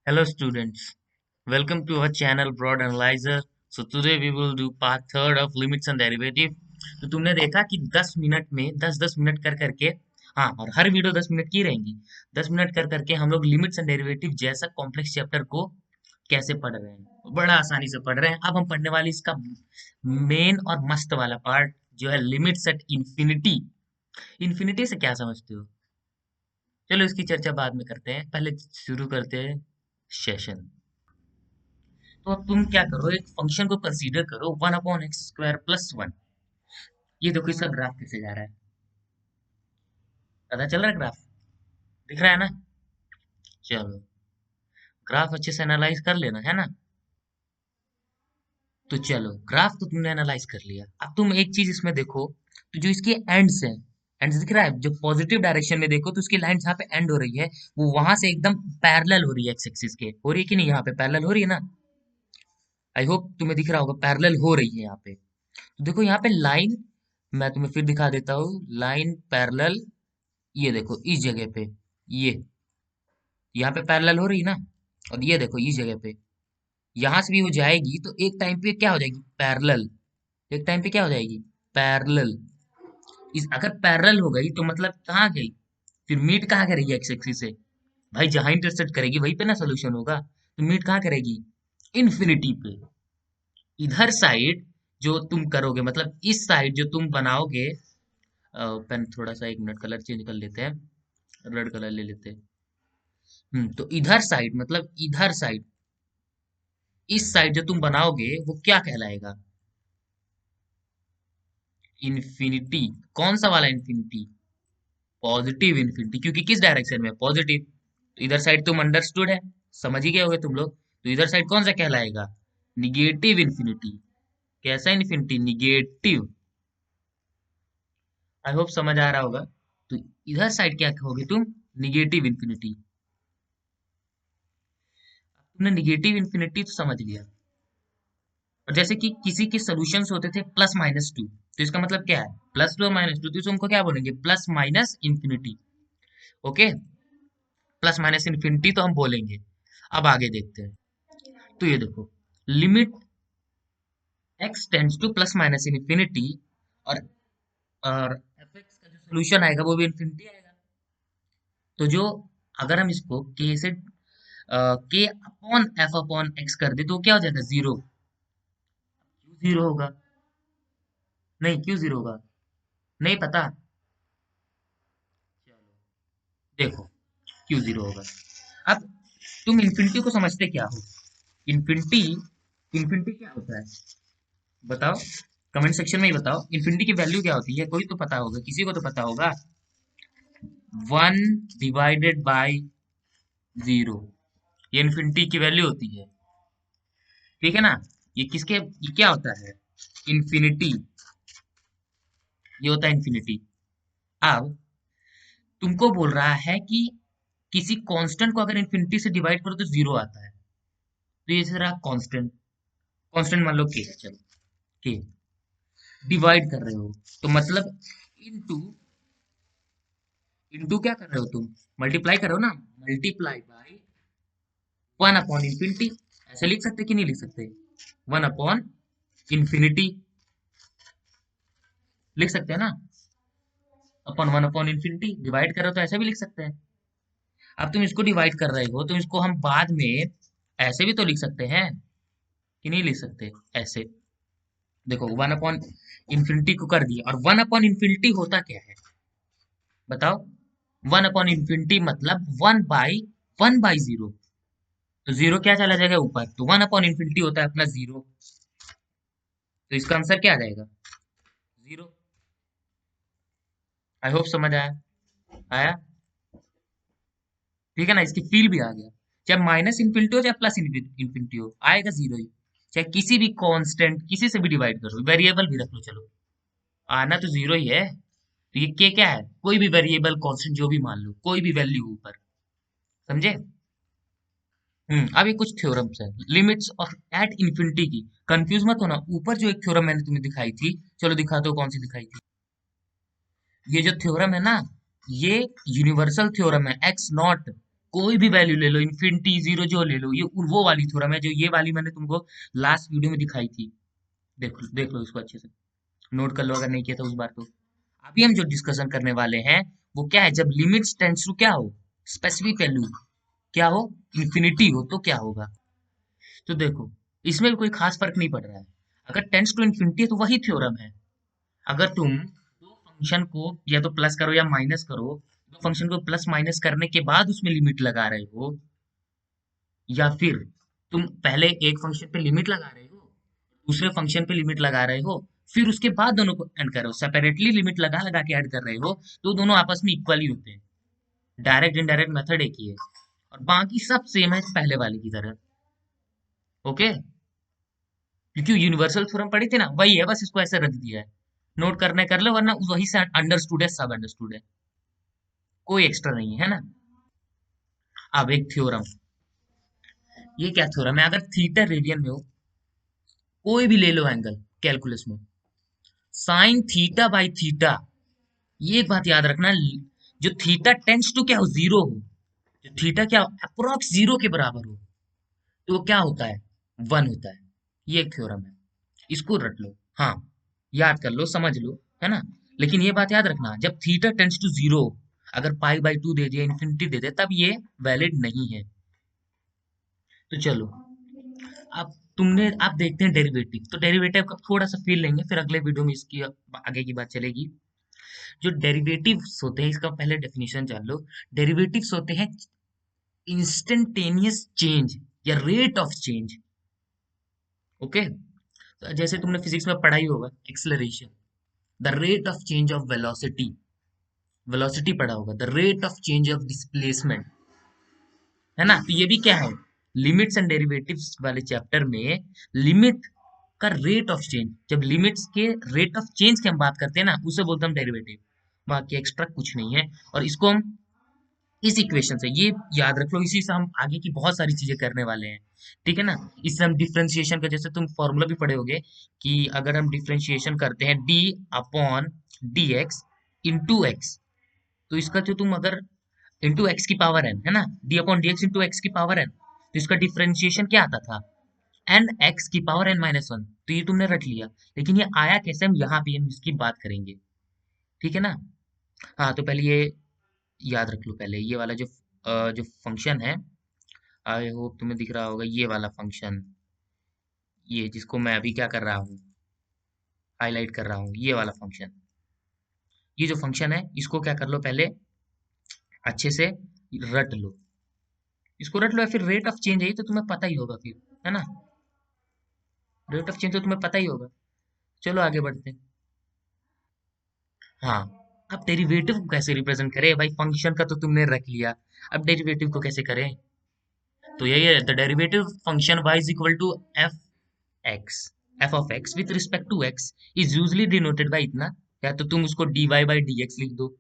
Hello students, welcome to our channel Broad Analyzer. So today we will do part third of limits and derivative. तो तुमने देखा कि 10 minute में 10-10 minute कर करके, हाँ, और हर वीडियो 10 मिनट की रहेंगी। 10 मिनट कर करके हम लोग लिमिट्स एंड डेरिवेटिव जैसा कॉम्प्लेक्स चैप्टर को कैसे पढ़ रहे हैं, बड़ा आसानी से पढ़ रहे हैं। अब हम पढ़ने वाले इसका मेन और मस्त वाला पार्ट जो है लिमिट्स एट इंफिनिटी। इंफिनिटी से क्या समझते हो? चलो इसकी चर्चा बाद में करते हैं, पहले शुरू करते हैं सेशन। तो अब तुम क्या करो, एक फंक्शन को कंसीडर करो 1/x² + 1। ये देखो इसका ग्राफ कैसे जा रहा है, पता चल रहा है? ग्राफ दिख रहा है ना? चलो, ग्राफ अच्छे से एनालाइज कर लेना है ना। तो चलो, ग्राफ तो तुमने एनालाइज कर लिया। अब तुम एक चीज इसमें देखो, तो जो इसके एंड्स हैं, एंड्स दिख रहा है, जो पॉजिटिव डायरेक्शन में देखो तो उसकी लाइन जहाँ पे एंड हो रही है वो वहां से एकदम पैरेलल हो रही है एक्स एक्सिस के। हो रही है कि नहीं? यहाँ पे पैरेलल हो रही है ना? आई होप तुम्हें दिख रहा होगा, पैरेलल हो रही है यहाँ पे। तो देखो यहाँ पे लाइन, मैं तुम्हें फिर दिखा देता हूँ, लाइन पैरेलल, ये देखो इस जगह पे, ये यहाँ पे पैरेलल हो रही है ना। और ये देखो इस जगह पे, यहां से भी हो जाएगी तो एक टाइम पे क्या हो जाएगी? पैरेलल। एक टाइम पे क्या हो जाएगी? पैरेलल। इस अगर पैरेलल हो गई तो मतलब कहाँ गई? फिर मीट कहाँ करेगी एक्स एक्सिस से? भाई जहां इंटरसेक्ट करेगी वहीं पे ना सोल्यूशन होगा। तो मीट कहाँ करेगी? इन्फिनिटी पे। इधर साइड जो तुम करोगे, मतलब इस साइड जो तुम बनाओगे, पेन थोड़ा सा, एक मिनट, कलर चेंज कर लेते हैं, रेड कलर ले लेते हैं। तो इधर साइड, मतलब इधर साइड, इस साइड जो तुम बनाओगे वो क्या कहलाएगा? इन्फिनिटी। कौन सा वाला इन्फिनिटी? पॉजिटिव इन्फिनिटी, क्योंकि किस डायरेक्शन में? पॉजिटिव। तो इधर साइड तुम अंडरस्टूड है, समझ ही गए होगे तुम लोग। तो इधर साइड कौन सा कहलाएगा? Negative infinity. कैसा इन्फिनिटी? निगेटिव। आई होप समझ आ रहा होगा। तो इधर साइड क्या कहोगे तुम? Negative infinity. तुमने निगेटिव इन्फिनिटी तो समझ लिया। और जैसे कि किसी के सॉल्यूशंस होते थे +-2, तो इसका मतलब क्या है? +2 और -2, तो इसको क्या बोलेंगे? Plus minus infinity. Okay, plus minus infinity तो हम बोलेंगे। अब आगे देखते हैं। तो ये देखो, limit x tends to +- infinity, और एफ एक्स का जो सोल्यूशन आएगा वो भी इंफिनिटी आएगा। तो जो, अगर हम इसको k से k/f/x कर दे तो क्या हो जाएगा? जीरो। क्यों जीरो होगा? नहीं, क्यों जीरो होगा? नहीं पता? चलो देखो, क्यों जीरो होगा। अब तुम इन्फिनिटी को समझते क्या हो? इन्फिनिटी, इन्फिनिटी क्या होता है बताओ? कमेंट सेक्शन में ही बताओ, इन्फिनिटी की वैल्यू क्या होती है? कोई तो पता होगा, किसी को तो पता होगा। 1/जीरो, ये इन्फिनिटी की वैल्यू होती है। ठीक है ना? ये क्या होता है? इन्फिनिटी। ये होता है इन्फिनिटी। अब तुमको बोल रहा है कि किसी कांस्टेंट को अगर इन्फिनिटी से डिवाइड करो तो जीरो आता है। तो ये रहा कांस्टेंट। कांस्टेंट मान लो के, चलो के डिवाइड कर रहे हो, तो मतलब इनटू, इनटू क्या कर रहे हो तुम? मल्टीप्लाई कर रहे हो ना। मल्टीप्लाई बाय 1/इंफिनिटी। ऐसे लिख सकते कि नहीं लिख सकते? 1/इंफिनिटी लिख सकते हैं ना। अपन 1/इंफिनिटी डिवाइड कर रहे हो तो ऐसे भी लिख सकते हैं। अब तुम इसको डिवाइड कर रहे हो तो इसको हम बाद में ऐसे भी तो लिख सकते हैं, कि नहीं लिख सकते? ऐसे देखो, 1/इंफिनिटी को कर दिया, और 1/इंफिनिटी होता क्या है बताओ? 1/इंफिनिटी मतलब 1/1/0। तो जीरो क्या चला जाएगा ऊपर, तो 1/इंफिनिटी होता है अपना जीरो। तो इसका आंसर क्या आ जाएगा? जीरो। आई होप समझ आया। आया? ठीक है ना? इसकी फील भी आ गया। चाहे माइनस इंफिनिटी हो चाहे प्लस इंफिनिटी हो, आएगा जीरो ही। चाहे किसी भी कांस्टेंट, किसी से भी डिवाइड करो, वेरिएबल भी रख लो, चलो आना तो जीरो ही है। तो ये के क्या है? कोई भी वेरिएबल कांस्टेंट जो भी मान लो, कोई भी वैल्यू ऊपर। समझे? अब ये कुछ थ्योरम्स है लिमिट्स ऑफ एट इंफिनिटी की। कंफ्यूज मत होना, ऊपर जो एक थ्योरम मैंने तुम्हें दिखाई थी, चलो दिखाते हो कौन सी दिखाई थी। ये जो थ्योरम है ना, ये यूनिवर्सल थ्योरम है, एक्स नॉट कोई भी वैल्यू ले लो, इन्फिनिटी, जीरो, जो ले लो, ये वो वाली थ्योरम है जो ये वाली मैंने तुमको लास्ट वीडियो में दिखाई थी। देख लो इसको अच्छे से, नोट कर लो अगर नहीं किया तो उस बार। तो अभी हम जो डिस्कशन करने वाले हैं वो क्या है, जब लिमिट्स टेंड्स टू क्या हो, स्पेसिफिक वैल्यू क्या हो, इन्फिनिटी हो, तो क्या होगा। तो देखो, इसमें भी कोई खास फर्क नहीं पड़ रहा है। अगर टेंड्स टू इन्फिनिटी है तो वही थ्योरम है। अगर तुम दो फंक्शन को या तो प्लस करो या माइनस करो, दो फंक्शन को प्लस माइनस करने के बाद उसमें लिमिट लगा रहे हो, या फिर तुम पहले एक फंक्शन पे लिमिट लगा रहे हो, दूसरे फंक्शन पे लिमिट लगा रहे हो, फिर उसके बाद दोनों को ऐड कर रहे हो, सेपरेटली लिमिट लगा लगा के ऐड कर रहे हो, तो दोनों आपस में इक्वल ही होते हैं। डायरेक्ट इनडायरेक्ट मेथड एक ही है, और बाकी सब सेम है पहले वाले की तरह। ओके, क्योंकि यूनिवर्सल थ्योरम पढ़ी थी ना, वही है, बस इसको ऐसे रख दिया है। नोट करने कर लो, वरना वही से अंडरस्टूड है, सब अंडरस्टूड है, कोई एक्स्ट्रा नहीं है ना। अब एक थ्योरम, ये क्या थ्योरम है, अगर थीटा रेडियन में हो, कोई भी ले लो एंगल कैलकुलस में, साइन थीटा बाई थीटा, ये एक बात याद रखना, जो थीटा टेंस टू क्या हो, जीरो हो, जो थीटा क्या अप्रोक्स जीरो के बराबर हो, तो वो क्या होता है, वन होता है। ये एक थ्योरम है, इसको रट लो, हाँ, याद कर लो, समझ लो, है ना। लेकिन ये बात याद रखना, जब थीटा टेंस टू जीरो, अगर पाई बाई टू दे दिया, इन्फिनिटी दे दे, तब ये वैलिड नहीं है। तो चलो, अब आप देखते हैं डेरिवेटिव, तो डेरिवेटिव का थोड़ा सा फील लेंगे, फिर अगले वीडियो में इसकी आगे की बात चलेगी। जो डेरिवेटिव्स होते हैं, इसका पहले डेफिनेशन जान लो। डेरिवेटिव्स होते हैं इंस्टेंटेनियस चेंज या रेट ऑफ चेंज। ओके, तो जैसे तुमने फिजिक्स में पढ़ा ही होगा, acceleration, the rate of change of velocity, velocity पढ़ा होगा, the rate of change of displacement, है ना। तो ये भी क्या है, लिमिट्स एंड डेरिवेटिव्स वाले चैप्टर में लिमिट का रेट ऑफ चेंज, जब लिमिट्स के रेट ऑफ चेंज की हम बात करते हैं ना, उसे बोलते हैं डेरिवेटिव, बाकी एक्स्ट्रा कुछ नहीं है। और इसको हम इस इक्वेशन से, ये याद रख लो, इसी से हम आगे की बहुत सारी चीजें करने वाले हैं, ठीक है ना। इससे हम डिफरेंशिएशन का, जैसे तुम फॉर्मूला भी पढ़े होगे, कि अगर हम डिफरेंशिएशन करते हैं D upon D x into x, तो इसका जो तुम अगर इंटू एक्स की पावर एन, है ना, D upon D x into x की पावर एन, तो इसका डिफरेंशिएशन क्या आता था, एन एक्स की पावर एन माइनस वन। तो ये तुमने रख लिया, लेकिन ये आया कैसे, हम यहाँ पे हम इसकी बात करेंगे, ठीक है ना। हाँ, तो पहले ये याद रख लो, पहले ये वाला जो फंक्शन है, आई होप तुम्हें दिख रहा होगा, ये वाला फंक्शन, ये जिसको मैं अभी क्या कर रहा हूँ, हाईलाइट कर रहा हूँ, ये वाला फंक्शन, ये जो फंक्शन है, इसको क्या कर लो, पहले अच्छे से रट लो, इसको रट लो, या फिर रेट ऑफ चेंज है, ये तो तुम्हें पता ही होगा फिर, है ना, रेट ऑफ चेंज तो तुम्हें पता ही होगा। चलो आगे बढ़ते हैं। हाँ, अब डेरिवेटिव को कैसे रिप्रेजेंट करें भाई, फंक्शन का तो तुमने रख लिया, अब डेरिवेटिव को कैसे करें। तो यही है, the derivative function y is equal to F X, F of X with respect to X is usually denoted by इतना, या तो तुम उसको dy बाई डी एक्स लिख दो,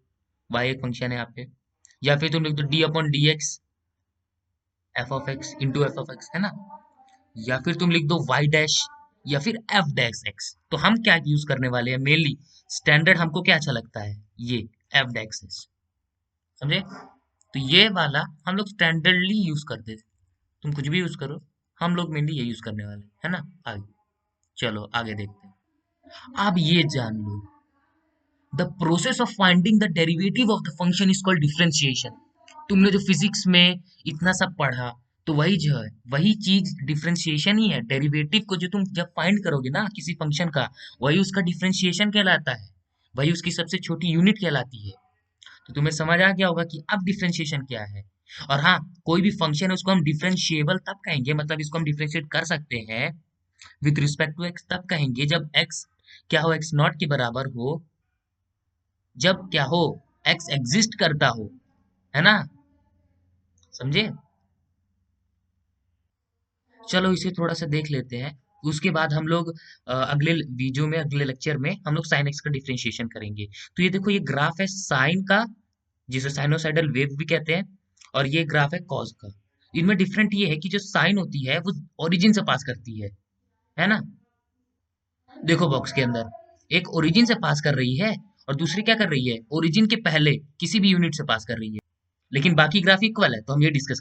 y एक फंक्शन है यहाँ पे, या फिर तुम लिख दो D upon D x F of x into F of x, है ना, या फिर तुम लिख दो y डैश, या फिर एफ डैश एक्स। तो हम क्या यूज करने वाले हैं मेनली, स्टैंडर्ड हमको क्या अच्छा लगता है, ये एफ डैश एक्स, समझे। तो ये वाला हम लोग स्टैंडर्डली यूज करते थे, तुम कुछ भी यूज करो, हम लोग मेनली ये यूज करने वाले हैं ना। आगे चलो, आगे देखते हैं। अब ये जान लो, the process of finding the derivative of the function is called differentiation. तुमने जो फिजिक्स में इतना सब पढ़ा, तो वही जो है, वही चीज डिफरेंशिएशन ही है। डेरिवेटिव को जो तुम जब फाइंड करोगे ना किसी फंक्शन का, वही उसका डिफरेंशिएशन कहलाता है, वही उसकी सबसे छोटी यूनिट कहलाती है। तो तुम्हें समझ आ गया होगा कि अब डिफरेंशिएशन क्या है। और हाँ, कोई भी फंक्शन है उसको हम डिफरेंशिएबल तब कहेंगे, मतलब इसको हम डिफरेंशिएट कर सकते हैं विथ रिस्पेक्ट टू एक्स, तब कहेंगे जब एक्स क्या हो, एक्स नॉट के बराबर हो, जब क्या हो, एक्स एग्जिस्ट करता हो, है ना, समझे। चलो इसे थोड़ा सा देख लेते हैं, उसके बाद हम लोग अगले वीडियो में, अगले लेक्चर में हम लोग साइन एक्स का डिफरेंशिएशन करेंगे। तो ये देखो, ये ग्राफ है साइन का, जिसे साइनोसाइडल वेव भी कहते हैं, और ये ग्राफ है कॉस का। इनमें डिफरेंट ये है कि जो साइन होती है वो ओरिजिन से पास करती है ना। देखो बॉक्स के अंदर एक ओरिजिन से पास कर रही है, और दूसरी क्या कर रही है, ओरिजिन के पहले किसी भी यूनिट से पास कर रही है। लेकिन बाकी ग्राफ इक्वल है, तो हम ये डिस्कस